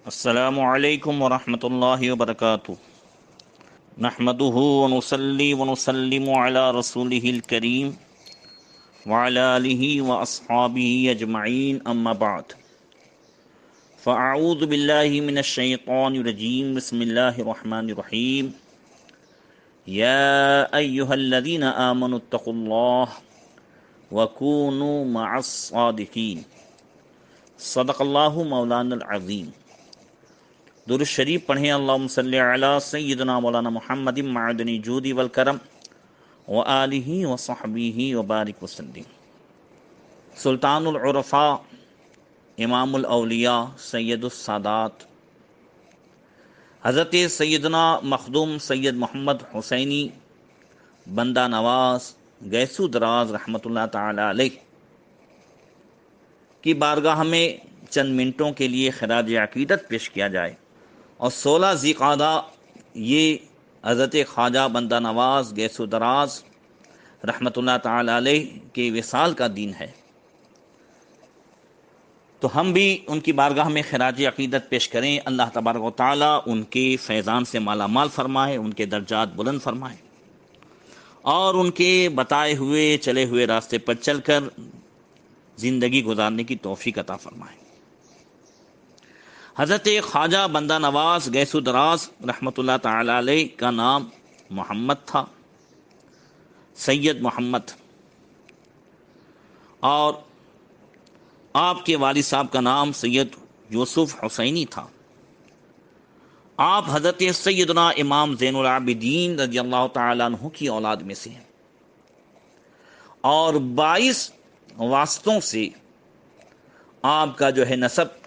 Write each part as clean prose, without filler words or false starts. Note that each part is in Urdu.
السلام علیکم ورحمۃ اللہ وبرکاتہ۔ نحمده ونصلي ونسلم على رسوله الكريم وعلى آله وأصحابه أجمعين أما بعد فأعوذ بالله من الشيطان الرجيم بسم الله الرحمن الرحيم يا أيها الذين آمنوا اتقوا الله وكونوا مع الصادقين صدق الله مولانا العظيم۔ درود شریف پڑھیں، اللہم صلی علی سیدنا مولانا محمد معدن جود والکرم وآلہ وصحبہ وبارک وسلم۔ سلطان العرفاء، امام الاولیاء، سید السادات، حضرت سیدنا مخدوم سید محمد حسینی بندہ نواز گیسو دراز رحمۃ اللہ تعالی علیہ کی بارگاہ میں چند منٹوں کے لیے خراج عقیدت پیش کیا جائے۔ اور 16 ذی قعدہ یہ حضرت خواجہ بندہ نواز گیسو دراز رحمۃ اللہ تعالی علیہ کے وصال کا دن ہے، تو ہم بھی ان کی بارگاہ میں خراج عقیدت پیش کریں۔ اللہ تبارک و تعالیٰ ان کے فیضان سے مالا مال فرمائے، ان کے درجات بلند فرمائے، اور ان کے بتائے ہوئے چلے ہوئے راستے پر چل کر زندگی گزارنے کی توفیق عطا فرمائے۔ حضرت خواجہ بندہ نواز گیسو دراز رحمۃ اللہ تعالی علیہ کا نام محمد تھا، سید محمد، اور آپ کے والد صاحب کا نام سید یوسف حسینی تھا۔ آپ حضرت سیدنا امام زین العابدین رضی اللہ تعالیٰ عنہ کی اولاد میں سے ہیں، اور 22 واسطوں سے آپ کا جو ہے نسب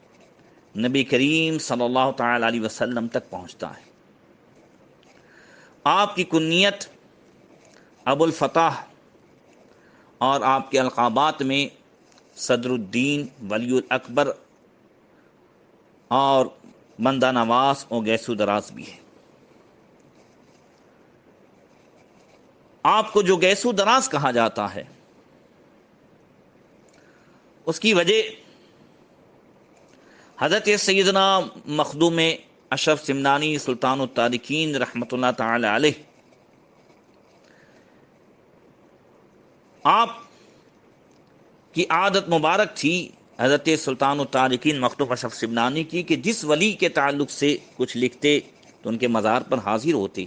نبی کریم صلی اللہ تعالی علیہ وسلم تک پہنچتا ہے۔ آپ کی کنیت ابو الفتح، اور آپ کے القابات میں صدر الدین، ولی الاکبر اور بندہ نواز اور گیسو دراز بھی ہے۔ آپ کو جو گیسو دراز کہا جاتا ہے اس کی وجہ حضرت سیدنا مخدوم اشرف سمنانی سلطان التارکین رحمۃ اللہ تعالی علیہ، آپ کی عادت مبارک تھی حضرت سلطان التارکین مخدوم اشرف سمنانی کی کہ جس ولی کے تعلق سے کچھ لکھتے تو ان کے مزار پر حاضر ہوتے،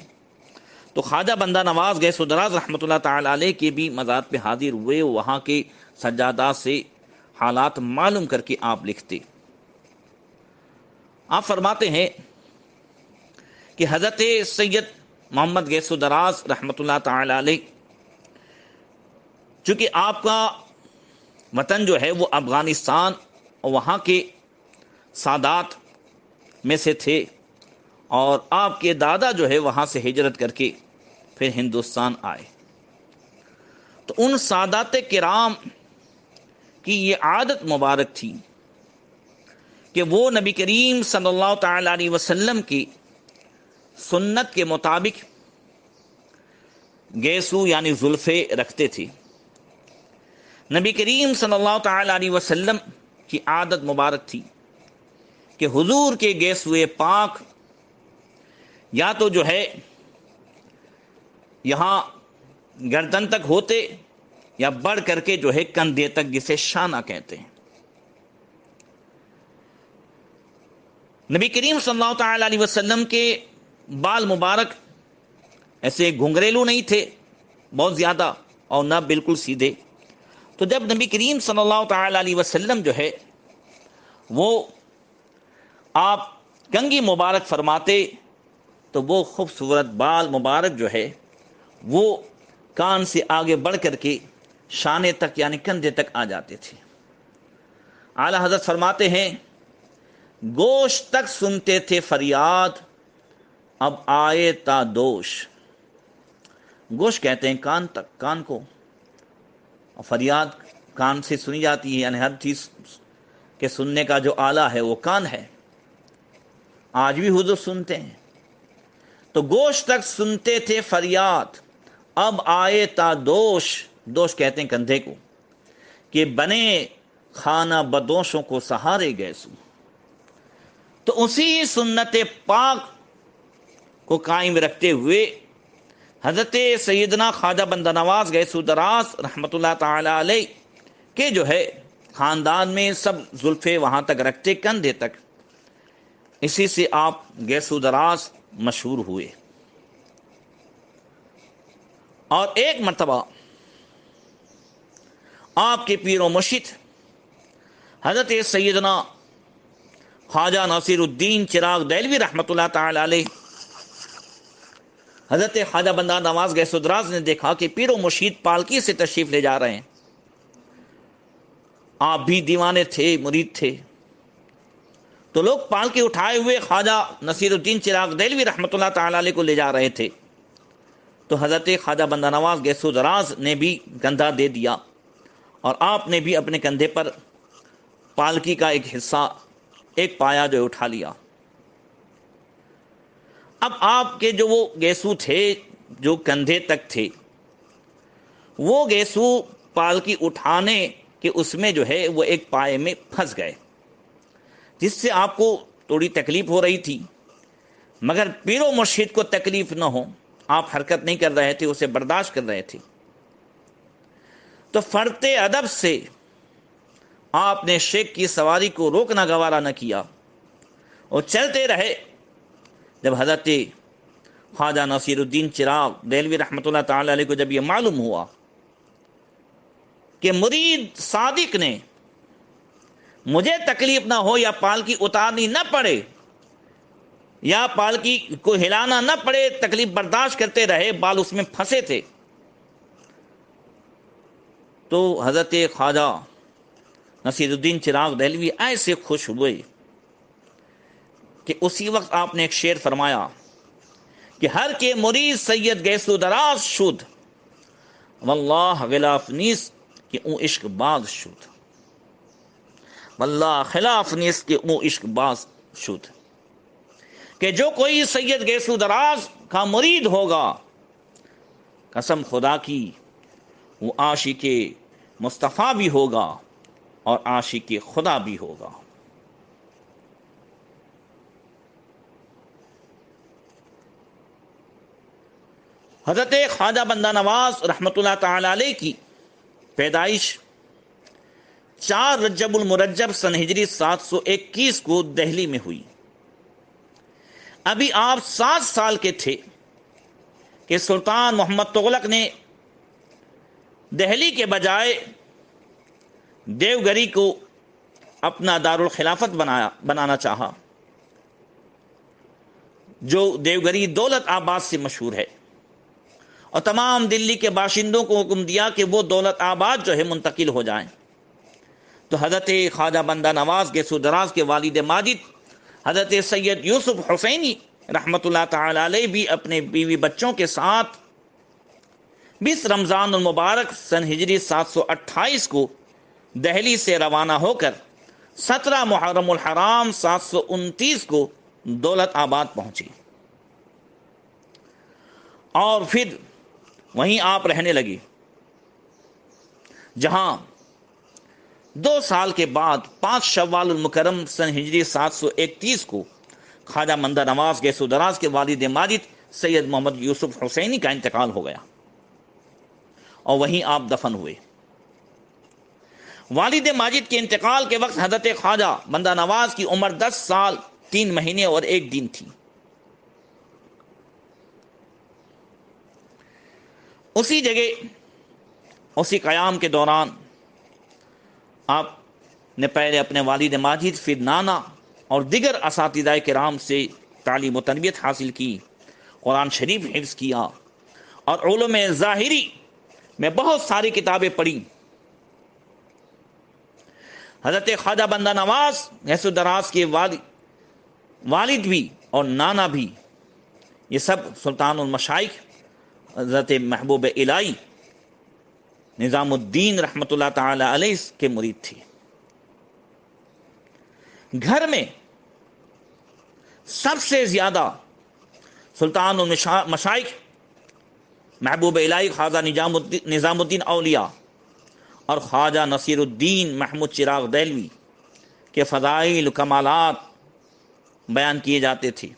تو خواجہ بندہ نواز گیسو دراز رحمۃ اللہ تعالی علیہ کے بھی مزار پہ حاضر ہوئے، وہاں کے سجادات سے حالات معلوم کر کے آپ لکھتے۔ آپ فرماتے ہیں کہ حضرت سید محمد گیسو دراز رحمۃ اللہ تعالی علیہ، چونکہ آپ کا وطن جو ہے وہ افغانستان اور وہاں کے سادات میں سے تھے، اور آپ کے دادا جو ہے وہاں سے ہجرت کر کے پھر ہندوستان آئے، تو ان سادات کرام کی یہ عادت مبارک تھی کہ وہ نبی کریم صلی اللہ تعالی علیہ وسلم کی سنت کے مطابق گیسو یعنی زلفے رکھتے تھے۔ نبی کریم صلی اللہ تعالی علیہ وسلم کی عادت مبارک تھی کہ حضور کے گیسوئے پاک یا تو جو ہے یہاں گردن تک ہوتے، یا بڑھ کر کے جو ہے کندھے تک، جسے شانہ کہتے ہیں۔ نبی کریم صلی اللہ تعالی علیہ وسلم کے بال مبارک ایسے گھنگریلو نہیں تھے بہت زیادہ، اور نہ بالکل سیدھے، تو جب نبی کریم صلی اللہ تعالی علیہ وسلم جو ہے وہ آپ کنگھی مبارک فرماتے تو وہ خوبصورت بال مبارک جو ہے وہ کان سے آگے بڑھ کر کے شانے تک یعنی کندھے تک آ جاتے تھے۔ اعلیٰ حضرت فرماتے ہیں گوشت تک سنتے تھے فریاد، اب آئے تا دوش۔ گوشت کہتے ہیں کان تک، کان کو، اور فریاد کان سے سنی جاتی ہے، یعنی ہر چیز کے سننے کا جو آلہ ہے وہ کان ہے۔ آج بھی حضور سنتے ہیں، تو گوشت تک سنتے تھے فریاد، اب آئے تا دوش، دوش کہتے ہیں کندھے کو، کہ بنے خانہ بدوشوں کو سہارے گیسو۔ تو اسی سنت پاک کو قائم رکھتے ہوئے حضرت سیدنا خواجہ بندہ نواز گیس دراز رحمۃ اللہ تعالی علیہ کے جو ہے خاندان میں سب زلفے وہاں تک رکھتے، کندھے تک، اسی سے آپ گیس دراز مشہور ہوئے۔ اور ایک مرتبہ آپ کے پیر و مرشد حضرت سیدنا خواجہ نصیر الدین چراغ دہلوی رحمۃ اللہ تعالی علیہ حضرت خواجہ بندہ نواز گیس دراز نے دیکھا کہ پیر و مرشید پالکی سے تشریف لے جا رہے ہیں۔ آپ بھی دیوانے تھے، مرید تھے، تو لوگ پالکی اٹھائے ہوئے خواجہ نصیر الدین چراغ دہلوی رحمۃ اللہ تعالی علیہ کو لے جا رہے تھے، تو حضرت خواجہ بندہ نواز گیس دراز نے بھی کندھا دے دیا اور آپ نے بھی اپنے کندھے پر پالکی کا ایک حصہ، ایک پایا جو اٹھا لیا۔ اب آپ کے جو وہ گیسو تھے جو کندھے تک تھے، وہ گیسو پالکی اٹھانے کے اس میں جو ہے وہ ایک پائے میں پھنس گئے، جس سے آپ کو تھوڑی تکلیف ہو رہی تھی، مگر پیر و مرشد کو تکلیف نہ ہو، آپ حرکت نہیں کر رہے تھے، اسے برداشت کر رہے تھے۔ تو فرط ادب سے آپ نے شیخ کی سواری کو روکنا گوارا نہ کیا اور چلتے رہے۔ جب حضرت خواجہ نصیر الدین چراغ دہلوی رحمۃ اللہ تعالی علیہ کو جب یہ معلوم ہوا کہ مرید صادق نے مجھے تکلیف نہ ہو یا پالکی اتارنی نہ پڑے یا پالکی کو ہلانا نہ پڑے، تکلیف برداشت کرتے رہے، بال اس میں پھنسے تھے، تو حضرت خواجہ نصیر الدین چراغ دہلوی ایسے خوش ہوئے کہ اسی وقت آپ نے ایک شعر فرمایا کہ ہر کے مرید سید گیسو دراز شد، واللہ غلاف نیست کہ اون عشق باز شد، واللہ خلاف نیست کہ اون عشق باز شد، کہ جو کوئی سید گیسو دراز کا مرید ہوگا، قسم خدا کی وہ عاشق مصطفیٰ بھی ہوگا اور عاشق خدا بھی ہوگا۔ حضرت خواجہ بندہ نواز رحمۃ اللہ تعالی علیہ کی پیدائش 4 رجب المرجب سن ہجری 721 کو دہلی میں ہوئی۔ ابھی آپ 7 سال کے تھے کہ سلطان محمد تغلق نے دہلی کے بجائے دیوگری کو اپنا دارالخلافت بنانا چاہا، جو دیوگری دولت آباد سے مشہور ہے، اور تمام دلی کے باشندوں کو حکم دیا کہ وہ دولت آباد جو ہے منتقل ہو جائیں۔ تو حضرت خواجہ بندہ نواز گیسو دراز کے والد ماجد حضرت سید یوسف حسینی رحمۃ اللہ تعالی علیہ بھی اپنے بیوی بچوں کے ساتھ 20 رمضان المبارک سن ہجری 728 کو دہلی سے روانہ ہو کر 17 محرم الحرام 729 کو دولت آباد پہنچے، اور پھر وہیں آپ رہنے لگے، جہاں 2 سال کے بعد 5 شوال المکرم سن ہجری 731 کو خواجہ بندہ نواز گیسو دراز کے والد ماجد سید محمد یوسف حسینی کا انتقال ہو گیا اور وہیں آپ دفن ہوئے۔ والد ماجد کے انتقال کے وقت حضرت خواجہ بندہ نواز کی عمر 10 سال 3 مہینے اور 1 دن تھی۔ اسی جگہ، اسی قیام کے دوران آپ نے پہلے اپنے والد ماجد، پھر نانا اور دیگر اساتذہ کرام سے تعلیم و تربیت حاصل کی، قرآن شریف حفظ کیا اور علوم ظاہری میں بہت ساری کتابیں پڑھی۔ حضرت خواجہ بندہ نواز گیسو دراز کے والد بھی اور نانا بھی، یہ سب سلطان المشائخ حضرت محبوب الہی نظام الدین رحمۃ اللہ تعالی علیہ کے مرید تھے۔ گھر میں سب سے زیادہ سلطان المشائخ محبوب الہی خواجہ نظام الدین اولیاء اور خواجہ نصیر الدین محمود چراغ دہلوی کے فضائل و کمالات بیان کیے جاتے تھے۔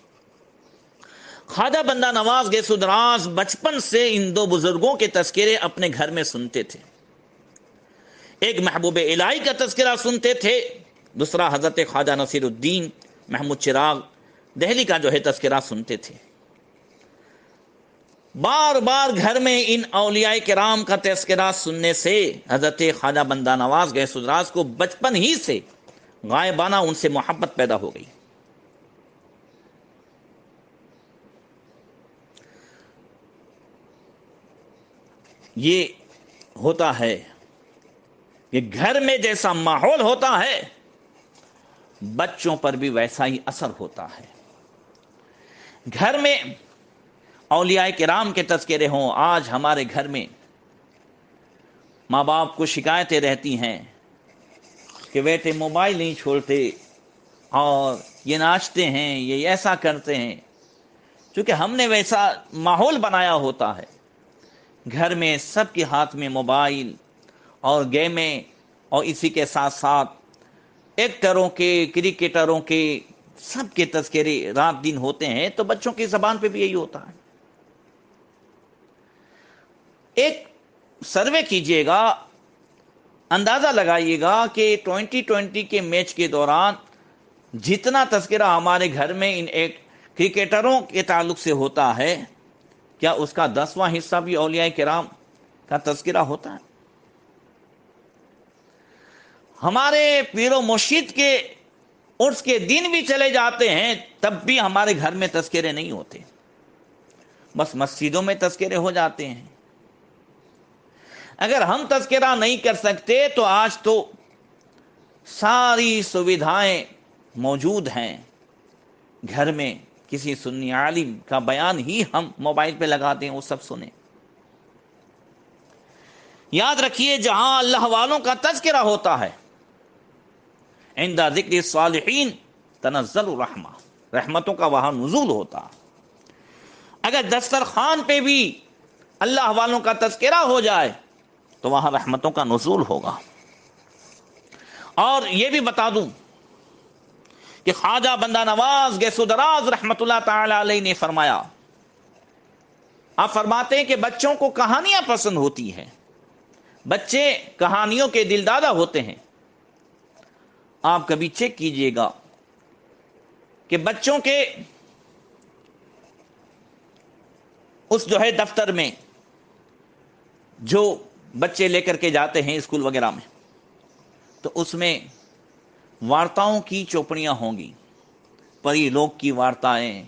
خواجہ بندہ نواز گیسو دراز بچپن سے ان دو بزرگوں کے تذکرے اپنے گھر میں سنتے تھے۔ ایک محبوب الہی کا تذکرہ سنتے تھے، دوسرا حضرت خواجہ نصیر الدین محمود چراغ دہلی کا جو ہے تذکرہ سنتے تھے۔ بار بار گھر میں ان اولیاء کرام کا تذکرہ سننے سے حضرت خواجہ بندہ نواز گیس دراز کو بچپن ہی سے غائبانہ ان سے محبت پیدا ہو گئی۔ یہ ہوتا ہے کہ گھر میں جیسا ماحول ہوتا ہے بچوں پر بھی ویسا ہی اثر ہوتا ہے۔ گھر میں اولیاء کرام کے تذکرے ہوں، آج ہمارے گھر میں ماں باپ کو شکایتیں رہتی ہیں کہ بیٹے موبائل نہیں چھوڑتے اور یہ ناچتے ہیں، یہ ایسا کرتے ہیں، چونکہ ہم نے ویسا ماحول بنایا ہوتا ہے۔ گھر میں سب کے ہاتھ میں موبائل اور گیمیں، اور اسی کے ساتھ ساتھ ایکٹروں کے، کرکٹروں کے، سب کے تذکرے رات دن ہوتے ہیں، تو بچوں کی زبان پہ بھی یہی ہوتا ہے۔ ایک سروے کیجئے گا، اندازہ لگائیے گا کہ 2020 کے میچ کے دوران جتنا تذکرہ ہمارے گھر میں ان ایک کرکٹروں کے تعلق سے ہوتا ہے، کیا اس کا 10واں حصہ بھی اولیاء کرام کا تذکرہ ہوتا ہے؟ ہمارے پیر و مرشد کے عرس کے دن بھی چلے جاتے ہیں، تب بھی ہمارے گھر میں تذکرے نہیں ہوتے، بس مسجدوں میں تذکرے ہو جاتے ہیں۔ اگر ہم تذکرہ نہیں کر سکتے تو آج تو ساری سویدھائیں موجود ہیں، گھر میں کسی سنی عالم کا بیان ہی ہم موبائل پہ لگا دیں، وہ سب سنیں۔ یاد رکھیے، جہاں اللہ والوں کا تذکرہ ہوتا ہے، عند ذکر الصالحین تنزل الرحمہ، رحمتوں کا وہاں نزول ہوتا ہے۔ اگر دسترخوان پہ بھی اللہ والوں کا تذکرہ ہو جائے تو وہاں رحمتوں کا نزول ہوگا۔ اور یہ بھی بتا دوں کہ خواجہ بندہ نواز گیسو دراز رحمت اللہ تعالی علیہ نے فرمایا، آپ فرماتے ہیں کہ بچوں کو کہانیاں پسند ہوتی ہیں، بچے کہانیوں کے دلدادہ ہوتے ہیں۔ آپ کبھی چیک کیجئے گا کہ بچوں کے اس جو ہے دفتر میں جو بچے لے کر کے جاتے ہیں اسکول وغیرہ میں، تو اس میں وارتاؤں کی چوپڑیاں ہوں گی، پری لوگ کی وارتائیں،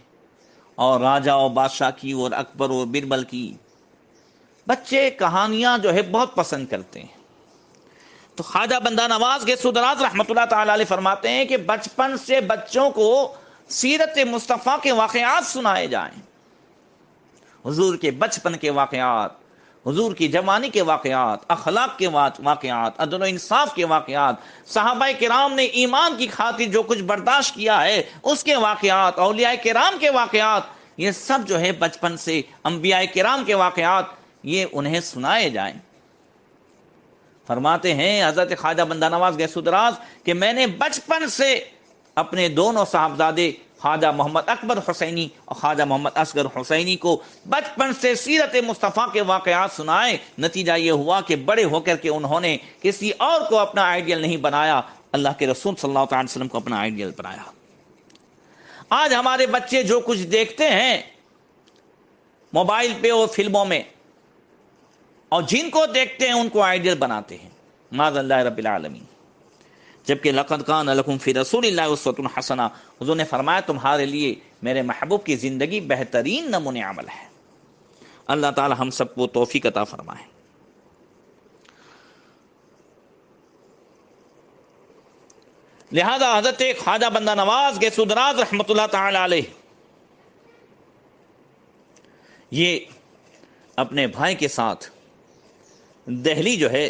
اور راجا اور بادشاہ کی، اور اکبر اور بربل کی۔ بچے کہانیاں جو ہے بہت پسند کرتے ہیں۔ تو خواجہ بندہ نواز گیسو دراز رحمت اللہ تعالی علیہ فرماتے ہیں کہ بچپن سے بچوں کو سیرت مصطفیٰ کے واقعات سنائے جائیں، حضور کے بچپن کے واقعات، حضور کی جوانی کے واقعات، اخلاق کے واقعات، عدل و انصاف کے واقعات، صحابہ کرام نے ایمان کی خاطر جو کچھ برداشت کیا ہے اس کے واقعات، اولیاء کرام کے واقعات، یہ سب جو ہے بچپن سے انبیاء کرام کے واقعات یہ انہیں سنائے جائیں۔ فرماتے ہیں حضرت خواجہ بندہ نواز گیسو دراز کہ میں نے بچپن سے اپنے دونوں صاحبزادے خواجہ محمد اکبر حسینی اور خواجہ محمد اصغر حسینی کو بچپن سے سیرت مصطفیٰ کے واقعات سنائے۔ نتیجہ یہ ہوا کہ بڑے ہو کر کے انہوں نے کسی اور کو اپنا آئیڈیل نہیں بنایا، اللہ کے رسول صلی اللہ علیہ وسلم کو اپنا آئیڈیل بنایا۔ آج ہمارے بچے جو کچھ دیکھتے ہیں موبائل پہ اور فلموں میں، اور جن کو دیکھتے ہیں ان کو آئیڈیل بناتے ہیں، معاذ اللہ رب العالمین۔ جبکہ لقد کان لکم فی رسول اللہ اسوۃ حسنہ، حضور نے فرمایا تمہارے لیے میرے محبوب کی زندگی بہترین نمونہ عمل ہے۔ اللہ تعالی ہم سب کو توفیق عطا فرمائے۔ لہذا حضرت خواجہ بندہ نواز گیسو دراز رحمت اللہ تعالی علیہ یہ اپنے بھائی کے ساتھ دہلی جو ہے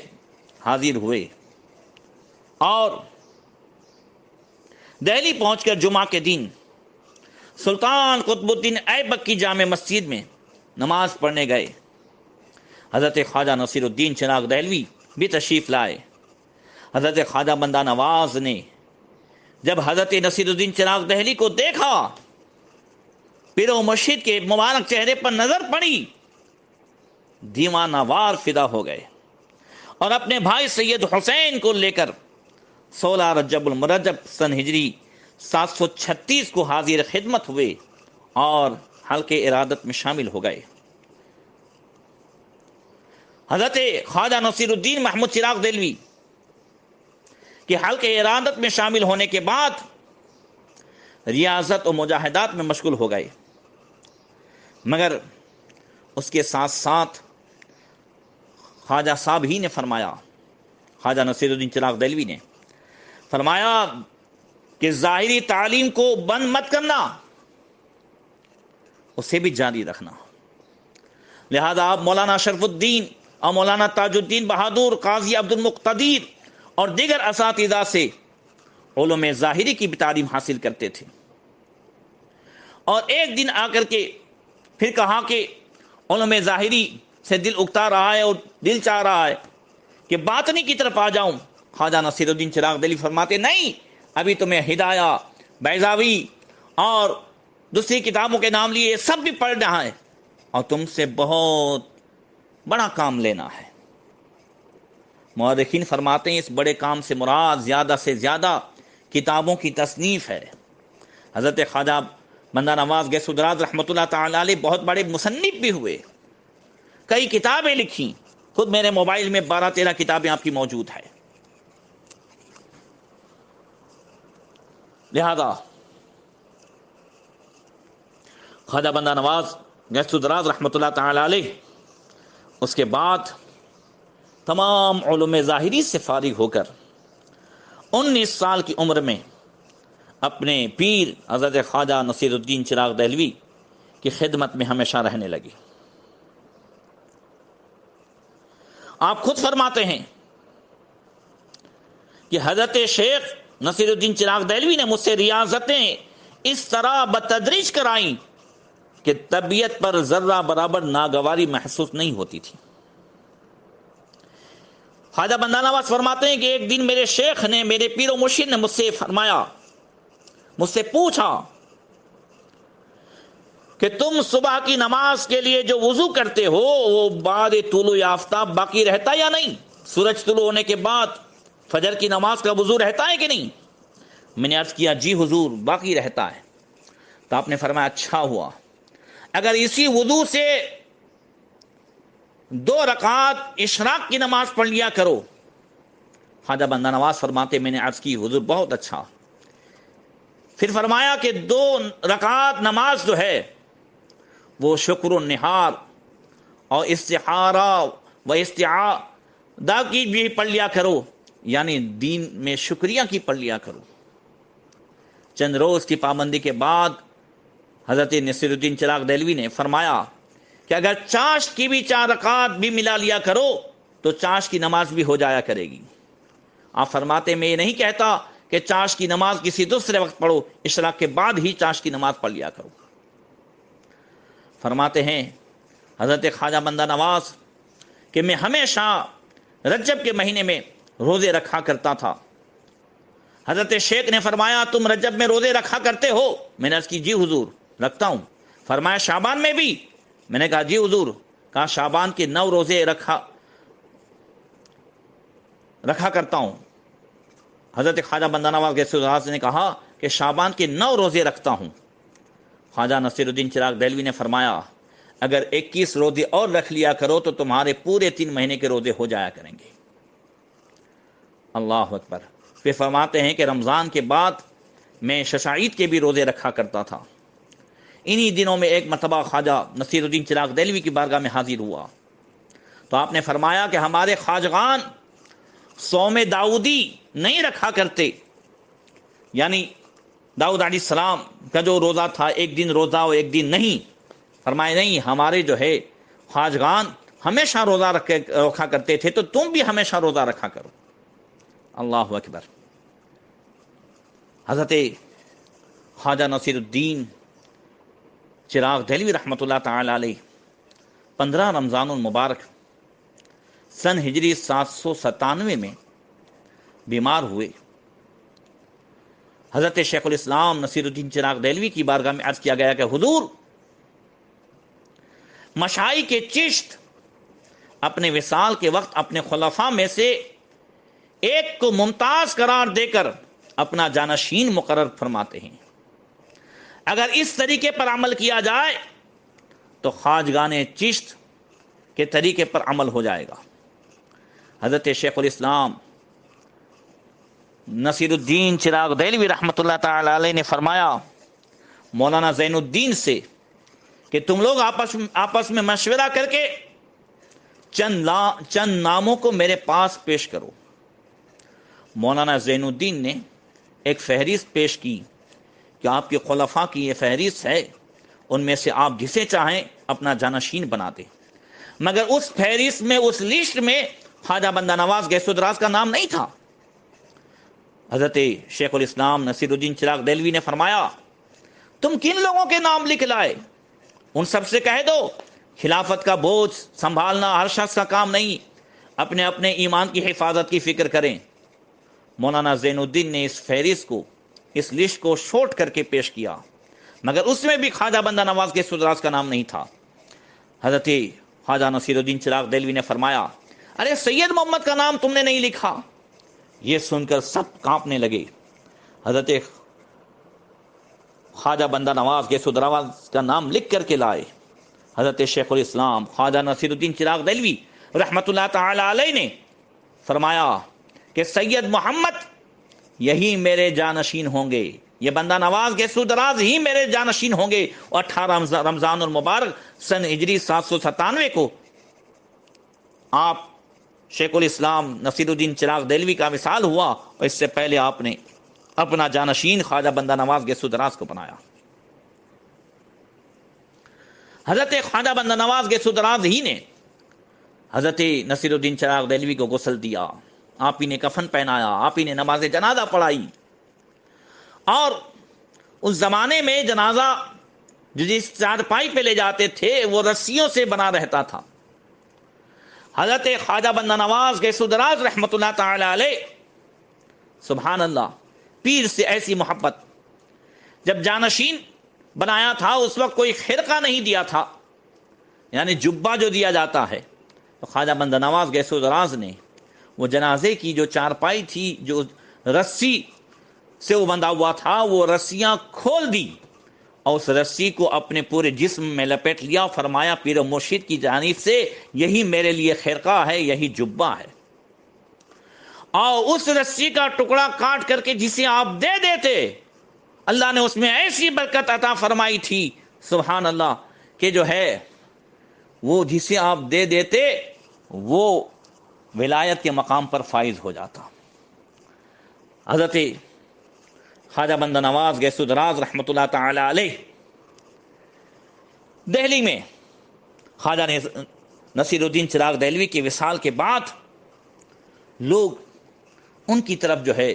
حاضر ہوئے، اور دہلی پہنچ کر جمعہ کے دن سلطان قطب الدین ایبک کی جامع مسجد میں نماز پڑھنے گئے۔ حضرت خواجہ نصیر الدین چراغ دہلوی بھی تشریف لائے۔ حضرت خواجہ بندہ نواز نے جب حضرت نصیر الدین چراغ دہلی کو دیکھا، پیر و مرشد کے مبارک چہرے پر نظر پڑی، دیوانہ وار فدا ہو گئے اور اپنے بھائی سید حسین کو لے کر 16 رجب المرجب سن ہجری 736 کو حاضر خدمت ہوئے اور حلقے ارادت میں شامل ہو گئے۔ حضرت خواجہ نصیر الدین محمود چراغ دہلوی کے حلقے ارادت میں شامل ہونے کے بعد ریاضت و مجاہدات میں مشغول ہو گئے، مگر اس کے ساتھ ساتھ خواجہ صاحب ہی نے فرمایا، خواجہ نصیر الدین چراغ دہلوی نے فرمایا کہ ظاہری تعلیم کو بند مت کرنا، اسے بھی جاری رکھنا۔ لہذا آپ مولانا شرف الدین اور مولانا تاج الدین بہادر، قاضی عبد المقتدر اور دیگر اساتذہ سے علوم ظاہری کی بھی تعلیم حاصل کرتے تھے، اور ایک دن آ کر کے پھر کہا کہ علوم ظاہری سے دل اکتا رہا ہے اور دل چاہ رہا ہے کہ باطنی کی طرف آ جاؤں۔ خواجہ نصیر الدین چراغ دہلوی فرماتے نہیں، ابھی تمہیں ہدایہ، بیضاوی اور دوسری کتابوں کے نام لیے سب بھی پڑھنا ہے اور تم سے بہت بڑا کام لینا ہے۔ مورخین فرماتے ہیں اس بڑے کام سے مراد زیادہ سے زیادہ کتابوں کی تصنیف ہے۔ حضرت خواجہ بندہ نواز گیس دراز رحمۃ اللہ تعالی علیہ بہت بڑے مصنف بھی ہوئے، کئی کتابیں لکھی، خود میرے موبائل میں 12-13 کتابیں آپ کی موجود ہے۔ لہذا خواجہ بندہ نواز گیس دراز رحمۃ اللہ تعالی علیہ اس کے بعد تمام علوم ظاہری سے فارغ ہو کر 19 سال کی عمر میں اپنے پیر حضرت خواجہ نصیر الدین چراغ دہلوی کی خدمت میں ہمیشہ رہنے لگی۔ آپ خود فرماتے ہیں کہ حضرت شیخ نصیر الدین چراغ دہلوی نے مجھ سے ریاضتیں اس طرح بتدریج کرائیں کہ طبیعت پر ذرہ برابر ناگواری محسوس نہیں ہوتی تھی۔ خواجہ بندہ نواز فرماتے ہیں کہ ایک دن میرے شیخ نے، میرے پیر و مرشد نے مجھ سے فرمایا، مجھ سے پوچھا کہ تم صبح کی نماز کے لیے جو وضو کرتے ہو وہ بعد طلوع آفتاب باقی رہتا یا نہیں؟ سورج طلوع ہونے کے بعد فجر کی نماز کا وضو رہتا ہے کہ نہیں؟ میں نے عرض کیا جی حضور باقی رہتا ہے۔ تو آپ نے فرمایا اچھا ہوا، اگر اسی وضو سے 2 رکعات اشراق کی نماز پڑھ لیا کرو۔ خواجہ بندہ نواز فرماتے میں نے عرض کی حضور بہت اچھا۔ پھر فرمایا کہ 2 رکعات نماز جو ہے وہ شکر و نہار اور استخارہ و استعادہ کی بھی پڑھ لیا کرو، یعنی دین میں شکریہ کی پڑھ لیا کرو۔ چند روز کی پابندی کے بعد حضرت نصیر الدین چراغ دہلوی نے فرمایا کہ اگر چاشت کی بھی 4 رکعات بھی ملا لیا کرو تو چاشت کی نماز بھی ہو جایا کرے گی۔ آپ فرماتے میں یہ نہیں کہتا کہ چاشت کی نماز کسی دوسرے وقت پڑھو، اشراق کے بعد ہی چاشت کی نماز پڑھ لیا کرو۔ فرماتے ہیں حضرت خواجہ بندہ نواز کہ میں ہمیشہ رجب کے مہینے میں روزے رکھا کرتا تھا۔ حضرت شیخ نے فرمایا تم رجب میں روزے رکھا کرتے ہو؟ میں نے عرض کی جی حضور رکھتا ہوں۔ فرمایا شعبان میں بھی؟ میں نے کہا جی حضور۔ کہا شعبان کے 9 روزے رکھا کرتا ہوں۔ حضرت خواجہ بندہ نواز گیس دراز نے کہا کہ شعبان کے 9 روزے رکھتا ہوں۔ خواجہ نصیر الدین چراغ دہلوی نے فرمایا اگر 21 روزے اور رکھ لیا کرو تو تمہارے پورے 3 مہینے کے روزے ہو جایا کریں گے۔ اللہ اکبر۔ پھر فرماتے ہیں کہ رمضان کے بعد میں ششاعید کے بھی روزے رکھا کرتا تھا۔ انہی دنوں میں ایک مرتبہ خواجہ نصیر الدین چراغ دہلوی کی بارگاہ میں حاضر ہوا تو آپ نے فرمایا کہ ہمارے خواجگان صوم داؤدی نہیں رکھا کرتے، یعنی داؤد علیہ السلام کا جو روزہ تھا ایک دن روزہ اور ایک دن نہیں۔ فرمایا نہیں، ہمارے جو ہے خواجگان ہمیشہ روزہ رکھا کرتے تھے تو تم بھی ہمیشہ روزہ رکھا کرو۔ اللہ اکبر۔ حضرت خواجہ نصیر الدین چراغ دہلوی رحمۃ اللہ تعالی علیہ 15 رمضان المبارک سن ہجری 797 میں بیمار ہوئے حضرت شیخ الاسلام نصیر الدین چراغ دہلوی کی بارگاہ میں عرض کیا گیا کہ حضور، مشائی کے چشت اپنے وصال کے وقت اپنے خلفاء میں سے ایک کو ممتاز قرار دے کر اپنا جانشین مقرر فرماتے ہیں۔ اگر اس طریقے پر عمل کیا جائے تو خواجگان چشت کے طریقے پر عمل ہو جائے گا۔ حضرت شیخ الاسلام نصیر الدین چراغ دہلوی رحمۃ اللہ تعالی علیہ نے فرمایا مولانا زین الدین سے کہ تم لوگ آپس میں مشورہ کر کے چند ناموں کو میرے پاس پیش کرو۔ مولانا زین الدین نے ایک فہرست پیش کی کہ آپ کے خلفاء کی یہ فہرست ہے، ان میں سے آپ جسے چاہیں اپنا جانشین بنا دیں، مگر اس فہرست میں، اس لسٹ میں خواجہ بندہ نواز گیس و دراز کا نام نہیں تھا۔ حضرت شیخ الاسلام نصیر الدین چراغ دہلوی نے فرمایا تم کن لوگوں کے نام لکھ لائے؟ ان سب سے کہہ دو خلافت کا بوجھ سنبھالنا ہر شخص کا کام نہیں، اپنے اپنے ایمان کی حفاظت کی فکر کریں۔ مولانا زین الدین نے اس فہرست کو، اس لسٹ کو شورٹ کر کے پیش کیا، مگر اس میں بھی خواجہ بندہ نواز گیس و دراز کا نام نہیں تھا۔ حضرت خواجہ نصیر الدین چراغ دہلوی نے فرمایا ارے سید محمد کا نام تم نے نہیں لکھا۔ یہ سن کر سب کانپنے لگے۔ حضرت خواجہ بندہ نواز گیس و دراز کا نام لکھ کر کے لائے۔ حضرت شیخ الاسلام خواجہ نصیر الدین چراغ دہلوی رحمۃ اللہ تعالی علیہ نے فرمایا کہ سید محمد یہی میرے جانشین ہوں گے، یہ بندہ نواز گیس و دراز ہی میرے جانشین ہوں گے۔ اور 18 رمضان المبارک سن ہجری 797 کو آپ شیخ الاسلام نصیر الدین چراغ دہلوی کا وصال ہوا، اور اس سے پہلے آپ نے اپنا جانشین خواجہ بندہ نواز گیس و دراز کو بنایا۔ حضرت خواجہ بندہ نواز گیس و دراز ہی نے حضرت نصیر الدین چراغ دہلوی کو غسل دیا، آپ ہی نے کفن پہنایا، آپ ہی نے نماز جنازہ پڑھائی۔ اور اس زمانے میں جنازہ جو جس چارپائی پہ لے جاتے تھے وہ رسیوں سے بنا رہتا تھا۔ حضرت خواجہ بندہ نواز گیس و دراز رحمۃ اللہ تعالی علیہ، سبحان اللہ، پیر سے ایسی محبت، جب جانشین بنایا تھا اس وقت کوئی خرقہ نہیں دیا تھا، یعنی جبہ جو دیا جاتا ہے، تو خواجہ بندہ نواز گیس و دراز نے وہ جنازے کی جو چارپائی تھی، جو رسی سے وہ بندھا ہوا تھا، وہ رسیاں کھول دی اور اس رسی کو اپنے پورے جسم میں لپیٹ لیا، فرمایا پیر و مرشد کی جانب سے یہی میرے لیے خرقہ ہے، یہی جبہ ہے۔ اور اس رسی کا ٹکڑا کاٹ کر کے جسے آپ دے دیتے، اللہ نے اس میں ایسی برکت عطا فرمائی تھی، سبحان اللہ، کہ جو ہے وہ جسے آپ دے دیتے وہ ولایت کے مقام پر فائز ہو جاتا۔ حضرت خواجہ بندہ نواز گیس و دراز رحمۃ اللہ تعالی علیہ دہلی میں خواجہ نصیر الدین چراغ دہلوی کے وصال کے بعد لوگ ان کی طرف جو ہے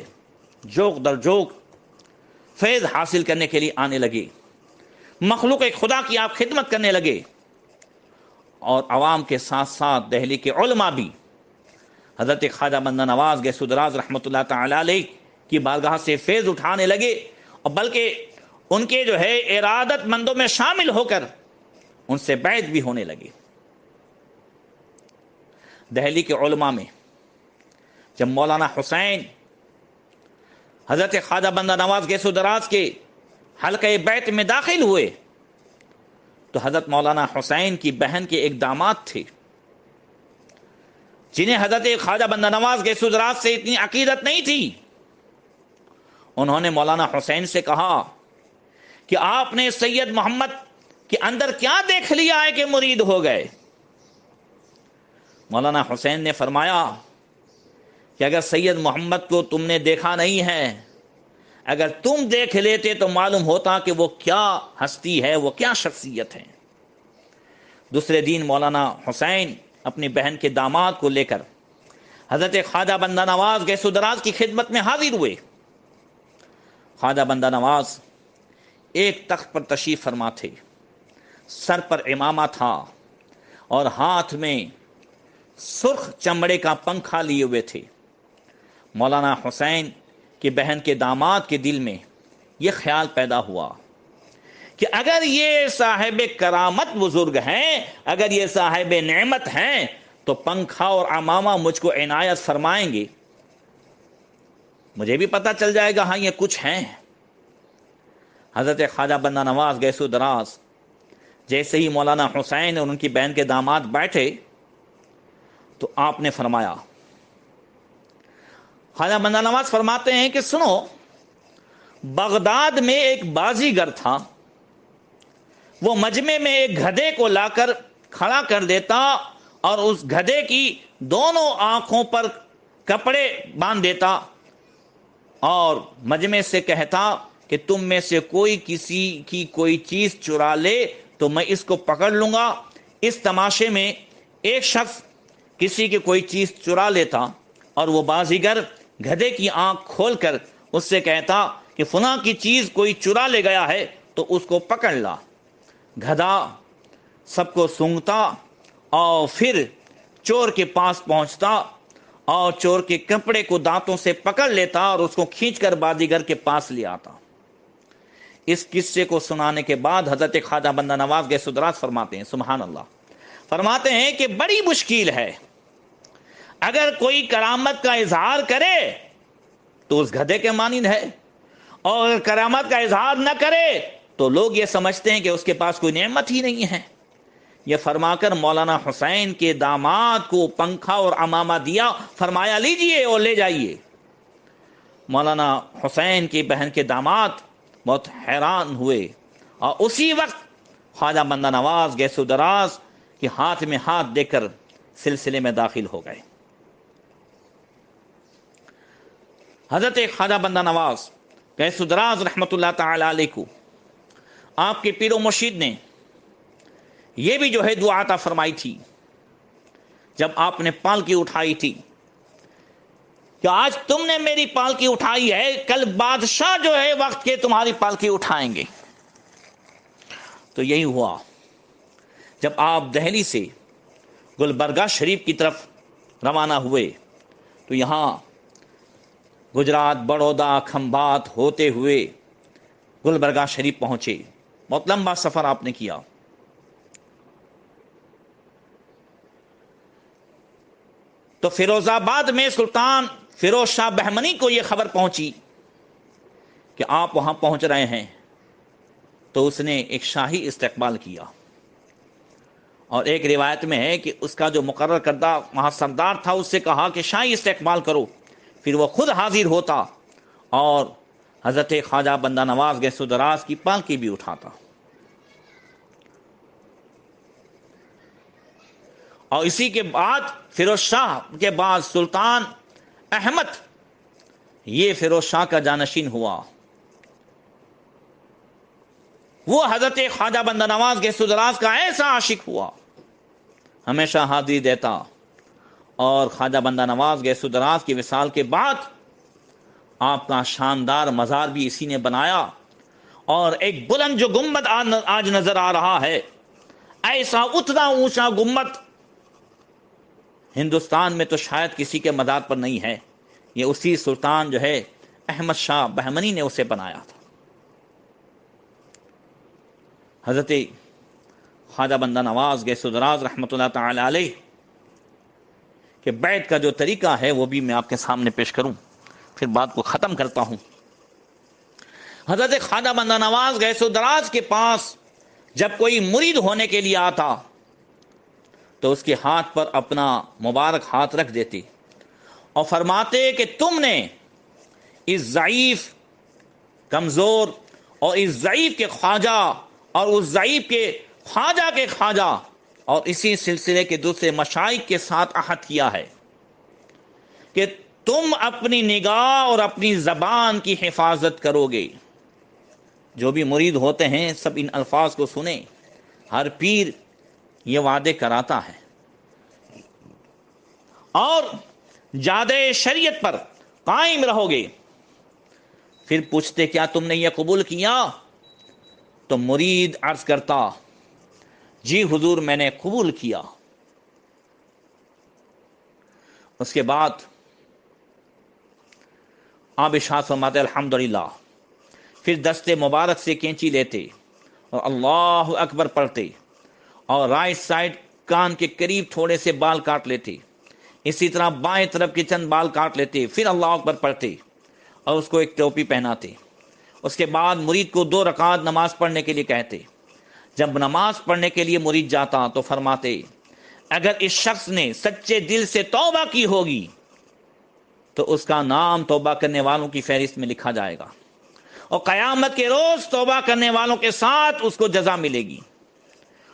جوق در جوق فیض حاصل کرنے کے لیے آنے لگے، مخلوق خدا کی آپ خدمت کرنے لگے، اور عوام کے ساتھ ساتھ دہلی کے علماء بھی حضرت خواجہ بندہ نواز گیس و دراز رحمۃ اللہ تعالی علیہ کی بارگاہ سے فیض اٹھانے لگے، اور بلکہ ان کے جو ہے ارادت مندوں میں شامل ہو کر ان سے بیعت بھی ہونے لگے۔ دہلی کے علماء میں جب مولانا حسین حضرت خواجہ بندہ نواز گیس و دراز کے حلقہ بیعت میں داخل ہوئے تو حضرت مولانا حسین کی بہن کے ایک داماد تھے جنہیں حضرت خواجہ بندہ نواز گیس و دراز سے اتنی عقیدت نہیں تھی۔ انہوں نے مولانا حسین سے کہا کہ آپ نے سید محمد کے اندر کیا دیکھ لیا ہے کہ مرید ہو گئے؟ مولانا حسین نے فرمایا کہ اگر سید محمد کو تم نے دیکھا نہیں ہے، اگر تم دیکھ لیتے تو معلوم ہوتا کہ وہ کیا ہستی ہے، وہ کیا شخصیت ہے۔ دوسرے دن مولانا حسین اپنی بہن کے داماد کو لے کر حضرت خواجہ بندہ نواز گیس و دراز کی خدمت میں حاضر ہوئے۔ خواجہ بندہ نواز ایک تخت پر تشریف فرما تھے، سر پر عمامہ تھا اور ہاتھ میں سرخ چمڑے کا پنکھا لیے ہوئے تھے۔ مولانا حسین کہ بہن کے داماد کے دل میں یہ خیال پیدا ہوا کہ اگر یہ صاحب کرامت بزرگ ہیں، اگر یہ صاحب نعمت ہیں، تو پنکھا اور عمامہ مجھ کو عنایت فرمائیں گے، مجھے بھی پتہ چل جائے گا ہاں یہ کچھ ہیں۔ حضرت خواجہ بندہ نواز گیسو دراز جیسے ہی مولانا حسین اور ان کی بہن کے داماد بیٹھے تو آپ نے فرمایا، خواجہ بندہ نواز فرماتے ہیں کہ سنو، بغداد میں ایک بازیگر تھا، وہ مجمع میں ایک گدھے کو لا کر کھڑا کر دیتا اور اس گدھے کی دونوں آنکھوں پر کپڑے باندھ دیتا اور مجمع سے کہتا کہ تم میں سے کوئی کسی کی کوئی چیز چرا لے تو میں اس کو پکڑ لوں گا۔ اس تماشے میں ایک شخص کسی کی کوئی چیز چرا لیتا اور وہ بازیگر گدھے کی آنکھ کھول کر اس سے کہتا کہ فلاں کی چیز کوئی چرا لے گیا ہے تو اس کو پکڑ لا۔ گدھا سب کو سونگھتا اور پھر چور کے پاس پہنچتا اور چور کے کپڑے کو دانتوں سے پکڑ لیتا اور اس کو کھینچ کر بازیگر کے پاس لے آتا۔ اس قصے کو سنانے کے بعد حضرت خواجہ بندہ نواز گیسو دراز فرماتے ہیں، سبحان اللہ، فرماتے ہیں کہ بڑی مشکل ہے، اگر کوئی کرامت کا اظہار کرے تو اس گدھے کے مانند ہے، اور اگر کرامت کا اظہار نہ کرے تو لوگ یہ سمجھتے ہیں کہ اس کے پاس کوئی نعمت ہی نہیں ہے۔ یہ فرما کر مولانا حسین کے داماد کو پنکھا اور عمامہ دیا، فرمایا لیجئے اور لے جائیے۔ مولانا حسین کی بہن کے داماد بہت حیران ہوئے اور اسی وقت خواجہ بندہ نواز گیسو دراز کے ہاتھ میں ہاتھ دے کر سلسلے میں داخل ہو گئے۔ حضرت خواجہ بندہ نواز گیسو دراز رحمۃ اللہ تعالی علیہ کو آپ کے پیر و مرشد نے یہ بھی جو ہے دعا عطا فرمائی تھی جب آپ نے پالکی اٹھائی تھی کہ آج تم نے میری پالکی اٹھائی ہے، کل بادشاہ جو ہے وقت کے تمہاری پالکی اٹھائیں گے۔ تو یہی ہوا جب آپ دہلی سے گلبرگہ شریف کی طرف روانہ ہوئے تو یہاں گجرات، بڑودہ، کھمبات ہوتے ہوئے گلبرگہ شریف پہنچے۔ بہت لمبا سفر آپ نے کیا۔ تو فیروز آباد میں سلطان فیروز شاہ بہمنی کو یہ خبر پہنچی کہ آپ وہاں پہنچ رہے ہیں، تو اس نے ایک شاہی استقبال کیا، اور ایک روایت میں ہے کہ اس کا جو مقرر کردہ وہاں سردار تھا اس سے کہا کہ شاہی استقبال کرو، پھر وہ خود حاضر ہوتا اور حضرت خواجہ بندہ نواز گیسو دراز کی پالکی بھی اٹھاتا۔ اور اسی کے بعد فیروز شاہ کے بعد سلطان احمد یہ فیروز شاہ کا جانشین ہوا۔ وہ حضرت خواجہ بندہ نواز گیسو دراز کا ایسا عاشق ہوا، ہمیشہ حاضری دیتا، اور خواجہ بندہ نواز گیسو دراز کی وصال کے بعد آپ کا شاندار مزار بھی اسی نے بنایا، اور ایک بلند جو گنبد آج نظر آ رہا ہے، ایسا اتنا اونچا گنبد ہندوستان میں تو شاید کسی کے مزار پر نہیں ہے، یہ اسی سلطان جو ہے احمد شاہ بہمنی نے اسے بنایا تھا۔ حضرت خواجہ بندہ نواز گیسو دراز رحمۃ اللہ تعالی علیہ کہ بیعت کا جو طریقہ ہے وہ بھی میں آپ کے سامنے پیش کروں، پھر بات کو ختم کرتا ہوں۔ حضرت خواجہ بندہ نواز گیسو دراز کے پاس جب کوئی مرید ہونے کے لیے آتا تو اس کے ہاتھ پر اپنا مبارک ہاتھ رکھ دیتے اور فرماتے کہ تم نے اس ضعیف، کمزور اور اس ضعیف کے خواجہ اور اس ضعیف کے خواجہ اور اسی سلسلے کے دوسرے مشائخ کے ساتھ عہد کیا ہے کہ تم اپنی نگاہ اور اپنی زبان کی حفاظت کرو گے۔ جو بھی مرید ہوتے ہیں سب ان الفاظ کو سنیں، ہر پیر یہ وعدے کراتا ہے، اور جادے شریعت پر قائم رہو گے۔ پھر پوچھتے کیا تم نے یہ قبول کیا؟ تو مرید عرض کرتا جی حضور میں نے قبول کیا۔ اس کے بعد آپ ارشاد فرماتے الحمدللہ، پھر دستے مبارک سے کینچی لیتے اور اللہ اکبر پڑھتے، اور رائٹ سائڈ کان کے قریب تھوڑے سے بال کاٹ لیتے، اسی طرح بائیں طرف کے چند بال کاٹ لیتے، پھر اللہ اکبر پڑھتے اور اس کو ایک ٹوپی پہناتے۔ اس کے بعد مرید کو 2 رکعت نماز پڑھنے کے لیے کہتے۔ جب نماز پڑھنے کے لیے مرید جاتا تو فرماتے اگر اس شخص نے سچے دل سے توبہ کی ہوگی تو اس کا نام توبہ کرنے والوں کی فہرست میں لکھا جائے گا، اور قیامت کے روز توبہ کرنے والوں کے ساتھ اس کو جزا ملے گی۔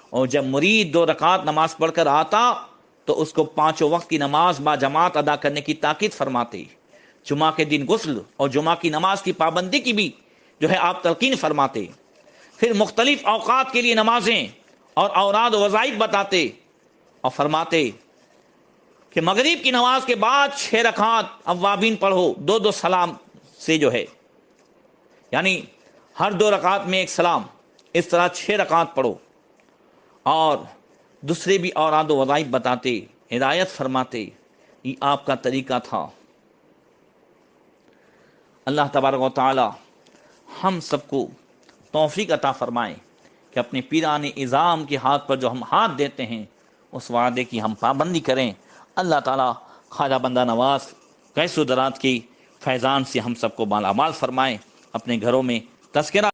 اور جب مرید 2 رکعت نماز پڑھ کر آتا تو اس کو 5 وقت کی نماز با جماعت ادا کرنے کی تاکید فرماتے۔ جمعہ کے دن غسل اور جمعہ کی نماز کی پابندی کی بھی آپ تلقین فرماتے۔ پھر مختلف اوقات کے لیے نمازیں اور اوراد و وظائف بتاتے اور فرماتے کہ مغرب کی نماز کے بعد 6 رکعت اوابین پڑھو 2 سلام سے یعنی ہر 2 رکعت میں 1 سلام، اس طرح 6 رکعت پڑھو، اور دوسرے بھی اوراد و وظائف بتاتے، ہدایت فرماتے۔ یہ آپ کا طریقہ تھا۔ اللہ تبارک و تعالی ہم سب کو توفیق عطا فرمائے کہ اپنے پیران اعظام کے ہاتھ پر جو ہم ہاتھ دیتے ہیں اس وعدے کی ہم پابندی کریں۔ اللہ تعالی خواجہ بندہ نواز کیس و درات کی فیضان سے ہم سب کو مالا مال فرمائے، اپنے گھروں میں تذکرہ